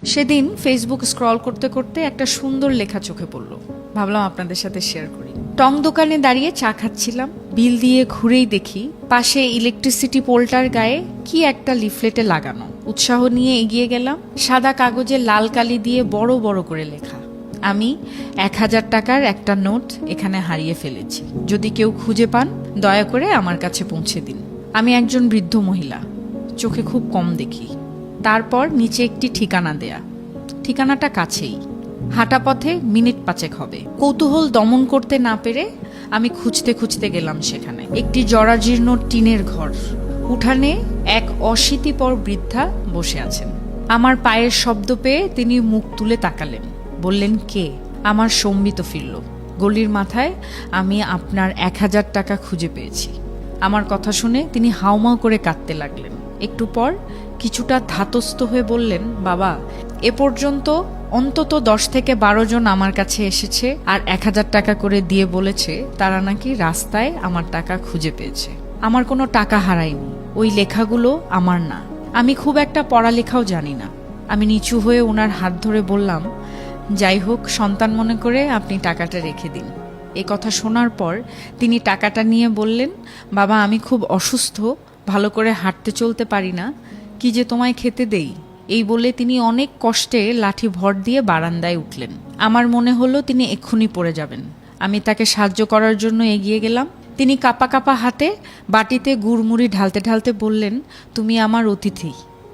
সেদিন Facebook scroll করতে করতে একটা সুন্দর লেখা চোখে পড়ল, ভাবলাম আপনাদের সাথে শেয়ার করি। টং দোকানে দাঁড়িয়ে চা খাচ্ছিলাম, বিল দিয়ে ঘুরেই দেখি পাশে ইলেকট্রিসিটি পোলটার গায়ে কি একটা লিফলেটে লাগানো। উৎসাহ নিয়ে এগিয়ে গেলাম। সাদা কাগজে লাল কালি দিয়ে বড় বড় করে লেখা, আমি 1000 টাকার একটা নোট এখানে হারিয়ে ফেলেছি, যদি কেউ খুঁজে পান দয়া করে আমার কাছে পৌঁছে দিন। আমি একজন বৃদ্ধ মহিলা, চোখে খুব কম দেখি। তারপর নিচে একটি ঠিকানা দেয়া, ঠিকানাটা কাছেই, হাঁটা পথে মিনিট 5 হবে। কৌতূহল দমন করতে না পেরে আমি খুঁজতে খুঁজতে গেলাম সেখানে। একটি জরাজীর্ণ টিনের ঘর, উঠানে এক অশীতিপর বৃদ্ধা বসে আছেন। আমার পায়ের শব্দ পেয়ে তিনি মুখ তুলে তাকালেন, বললেন কে? আমার সম্বিত ফিরল। গলির মাথায় আমি আপনার 1000 টাকা খুঁজে পেয়েছি। আমার কথা শুনে তিনি হাউমাউ করে কাঁদতে লাগলেন। একটু পর কিছুটা ধাতস্থ হয়ে বললেন, বাবা, এ পর্যন্ত অন্তত 10 থেকে 12 জন আমার কাছে এসেছে আর 1000 টাকা করে দিয়ে বলেছে তারা নাকি রাস্তায় আমার টাকা খুঁজে পেয়েছে। আমার কোনো টাকা হারায়নি, ওই লেখাগুলো আমার না। আমি খুব একটা পড়ালেখাও জানি না। আমি নিচু হয়ে ওনার হাত ধরে বললাম, যাই হোক, সন্তান মনে করে আপনি টাকাটা রেখে দিন। এ কথা শোনার পর তিনি টাকাটা নিয়ে বললেন, বাবা, আমি খুব অসুস্থ, ভালো করে হাঁটতে চলতে পারি না, কি যে তোমায় খেতে দেই। এই বলে তিনি অনেক কষ্টে লাঠি ভর দিয়ে বারান্দায় উঠলেন। আমার মনে হলো তিনি এক্ষুনি পড়ে যাবেন। আমি তাকে সাহায্য করার জন্য এগিয়ে গেলাম। তিনি কাঁপা কাঁপা হাতে বাটিতে গুড়মুড়ি ঢালতে ঢালতে বললেন, তুমি আমার অতিথি,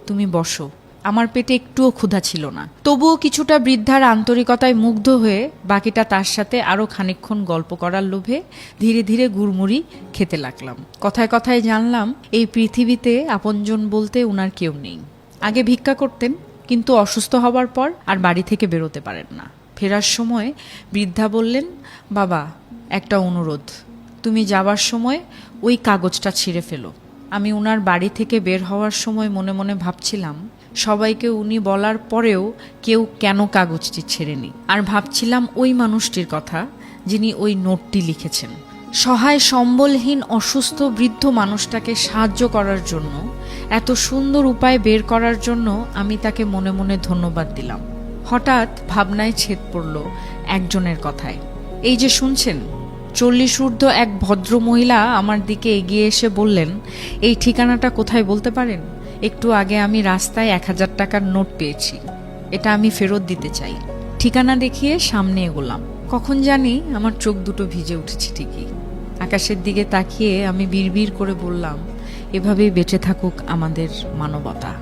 তুমি বসো। আমার পেটে একটুও ক্ষুধা ছিল না, তবুও কিছুটা বৃদ্ধার আন্তরিকতায় মুগ্ধ হয়ে বাকিটা তার সাথে আরও খানিকক্ষণ গল্প করার লোভে ধীরে ধীরে গুড়মুড়ি খেতে লাগলাম। কথায় কথায় জানলাম এই পৃথিবীতে আপনজন বলতে উনার কেউ নেই। আগে ভিক্ষা করতেন, কিন্তু অসুস্থ হবার পর আর বাড়ি থেকে বেরোতে পারেন না। ফেরার সময় বৃদ্ধা বললেন, বাবা, একটা অনুরোধ, তুমি যাবার সময় ওই কাগজটা ছিঁড়ে ফেলো। আমি উনার বাড়ি থেকে বের হওয়ার সময় মনে মনে ভাবছিলাম, সবাইকে উনি বলার পরেও কেউ কেন কাগজটি ছেড়েনি। আর ভাবছিলাম ওই মানুষটির কথা যিনি ওই নোটটি লিখেছেন। সহায় সম্বলহীন অসুস্থ বৃদ্ধ মানুষটাকে সাহায্য করার জন্য, এত সুন্দর উপায় বের করার জন্য আমি তাকে মনে মনে ধন্যবাদ দিলাম। হঠাৎ ভাবনায় ছেদ পড়ল একজনের কথায়। এই যে শুনছেন, 40 ঊর্ধ্ব এক ভদ্র মহিলা আমার দিকে এগিয়ে এসে বললেন, এই ঠিকানাটা কোথায় বলতে পারেন? একটু আগে আমি রাস্তায় 1000 টাকার নোট পেয়েছি, এটা আমি ফেরত দিতে চাই। ঠিকানা দেখিয়ে সামনে এগোলাম। কখন জানি আমার চোখ দুটো ভিজে উঠেছে ঠিকই। আকাশের দিকে তাকিয়ে আমি বিড়বিড় করে বললাম, এভাবেই বেঁচে থাকুক আমাদের মানবতা।